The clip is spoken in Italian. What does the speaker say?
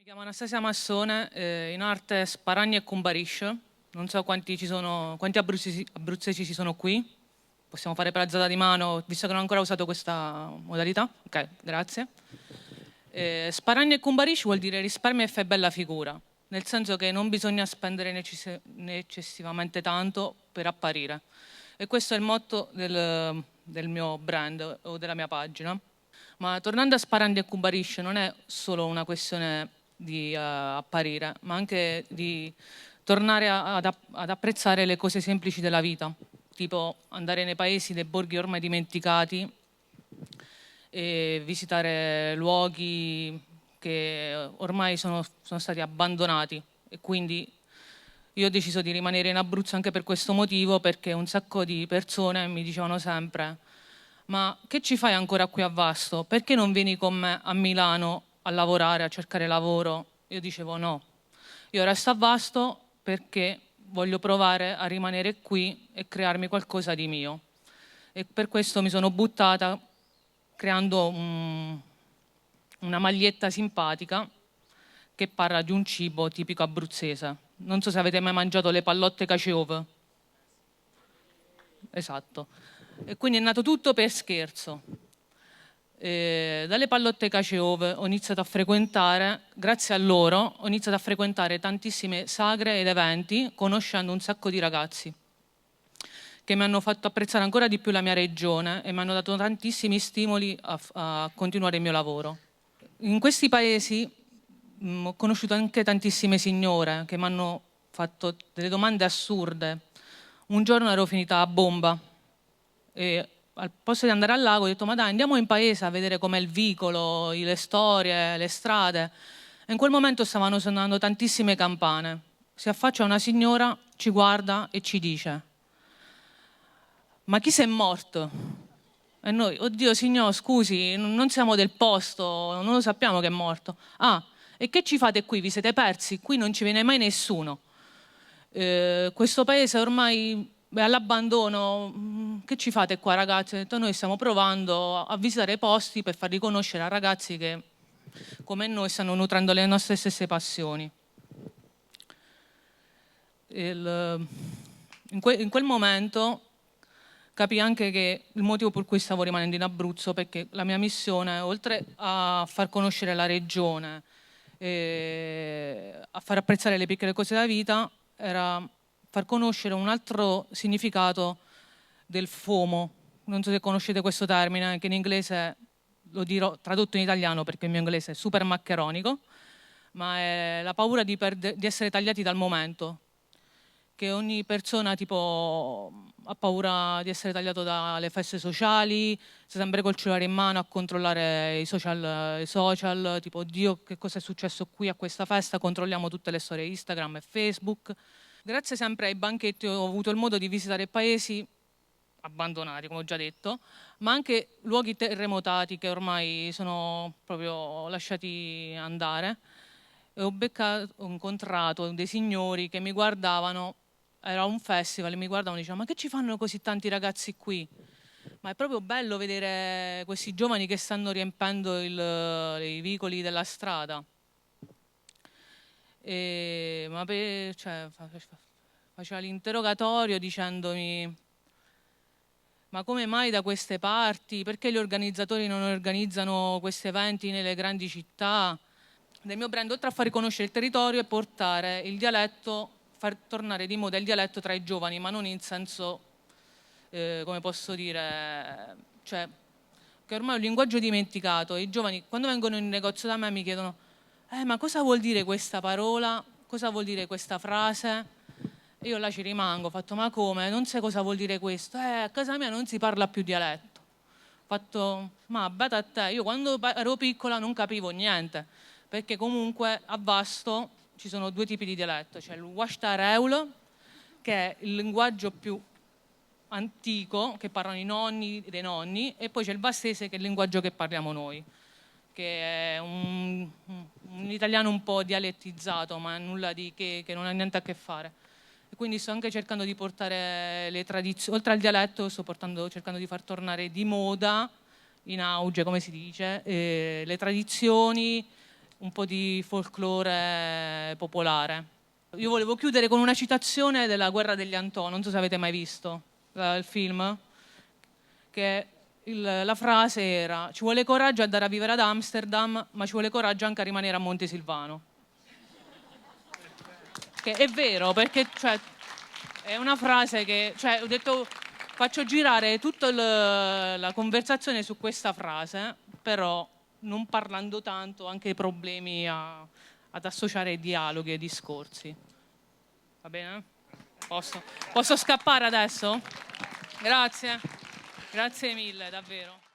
chiamo Anastasia Massone, in arte Sparagna e Cumbarisce. Non so quanti abruzzesi ci sono qui. Possiamo fare per alzata di mano, visto che non ho ancora usato questa modalità. Ok, grazie. Sparagna e Cumbarisce vuol dire risparmia e fai bella figura, nel senso che non bisogna spendere eccessivamente tanto per apparire. E questo è il motto del mio brand o della mia pagina. Ma tornando a Sparagna e Cumbarisce, non è solo una questione di apparire, ma anche di tornare ad apprezzare le cose semplici della vita, tipo andare nei paesi, nei borghi ormai dimenticati e visitare luoghi che ormai sono stati abbandonati. E quindi io ho deciso di rimanere in Abruzzo anche per questo motivo, perché un sacco di persone mi dicevano sempre: ma che ci fai ancora qui a Vasto? Perché non vieni con me a Milano a lavorare, a cercare lavoro? Io dicevo no, io resto a Vasto perché voglio provare a rimanere qui e crearmi qualcosa di mio. E per questo mi sono buttata creando una maglietta simpatica che parla di un cibo tipico abruzzese. Non so se avete mai mangiato le pallotte caciove. Esatto. E quindi è nato tutto per scherzo. Dalle pallotte caciove ho iniziato a frequentare, grazie a loro, ho iniziato a frequentare tantissime sagre ed eventi, conoscendo un sacco di ragazzi che mi hanno fatto apprezzare ancora di più la mia regione e mi hanno dato tantissimi stimoli a continuare il mio lavoro. In questi paesi ho conosciuto anche tantissime signore che mi hanno fatto delle domande assurde. Un giorno ero finita a bomba e al posto di andare al lago ho detto: ma dai, andiamo in paese a vedere com'è il vicolo, le storie, le strade. E in quel momento stavano suonando tantissime campane. Si affaccia una signora, ci guarda e ci dice: ma chi s'è morto? E noi: oddio signor, scusi, non siamo del posto, non lo sappiamo che è morto. Ah, e che ci fate qui? Vi siete persi? Qui non ci viene mai nessuno. Questo paese ormai è all'abbandono. Che ci fate qua, ragazzi? Ho detto: noi stiamo provando a visitare posti per far riconoscere a ragazzi che, come noi, stanno nutrendo le nostre stesse passioni. In quel momento capii anche che il motivo per cui stavo rimanendo in Abruzzo, perché la mia missione, oltre a far conoscere la regione, a far apprezzare le piccole cose della vita, era far conoscere un altro significato del FOMO. Non so se conoscete questo termine, che in inglese lo dirò tradotto in italiano perché il mio inglese è super maccheronico, ma è la paura di essere tagliati dal momento, che ogni persona tipo ha paura di essere tagliato dalle feste sociali, sta sempre col cellulare in mano a controllare i social, tipo: oddio, che cosa è successo qui a questa festa, controlliamo tutte le storie Instagram e Facebook. Grazie sempre ai banchetti ho avuto il modo di visitare paesi abbandonati, come ho già detto, ma anche luoghi terremotati che ormai sono proprio lasciati andare. E ho incontrato dei signori che mi guardavano, era un festival, e mi guardavano e dicevano: ma che ci fanno così tanti ragazzi qui? Ma è proprio bello vedere questi giovani che stanno riempendo i vicoli della strada. Faceva l'interrogatorio dicendomi: ma come mai da queste parti? Perché gli organizzatori non organizzano questi eventi nelle grandi città? Del mio brand, oltre a far riconoscere il territorio, e portare il dialetto, far tornare di moda il dialetto tra i giovani, ma non in senso, come posso dire, cioè, che ormai è un linguaggio dimenticato. I giovani, quando vengono in negozio da me, mi chiedono: ma cosa vuol dire questa parola? Cosa vuol dire questa frase? E io là ci rimango, ho fatto: ma come? Non sai cosa vuol dire questo? A casa mia non si parla più dialetto. Ho fatto: ma bada a te, io quando ero piccola non capivo niente, perché comunque a Vasto ci sono due tipi di dialetto: c'è il Washtareul, che è il linguaggio più antico che parlano i nonni dei nonni, e poi c'è il vastese, che è il linguaggio che parliamo noi, che è un italiano un po' dialettizzato, ma nulla di che non ha niente a che fare. E quindi sto anche cercando di portare le tradizioni, oltre al dialetto cercando di far tornare di moda, in auge come si dice, le tradizioni, un po' di folklore popolare. Io volevo chiudere con una citazione della Guerra degli Antò, non so se avete mai visto il film, che la frase era: ci vuole coraggio ad andare a vivere ad Amsterdam, ma ci vuole coraggio anche a rimanere a Montesilvano. Che è vero, perché cioè, è una frase che ho detto faccio girare tutta la conversazione su questa frase, però non parlando tanto anche ai problemi ad associare dialoghi e discorsi. Va bene? Posso scappare adesso? Grazie. Grazie mille, davvero.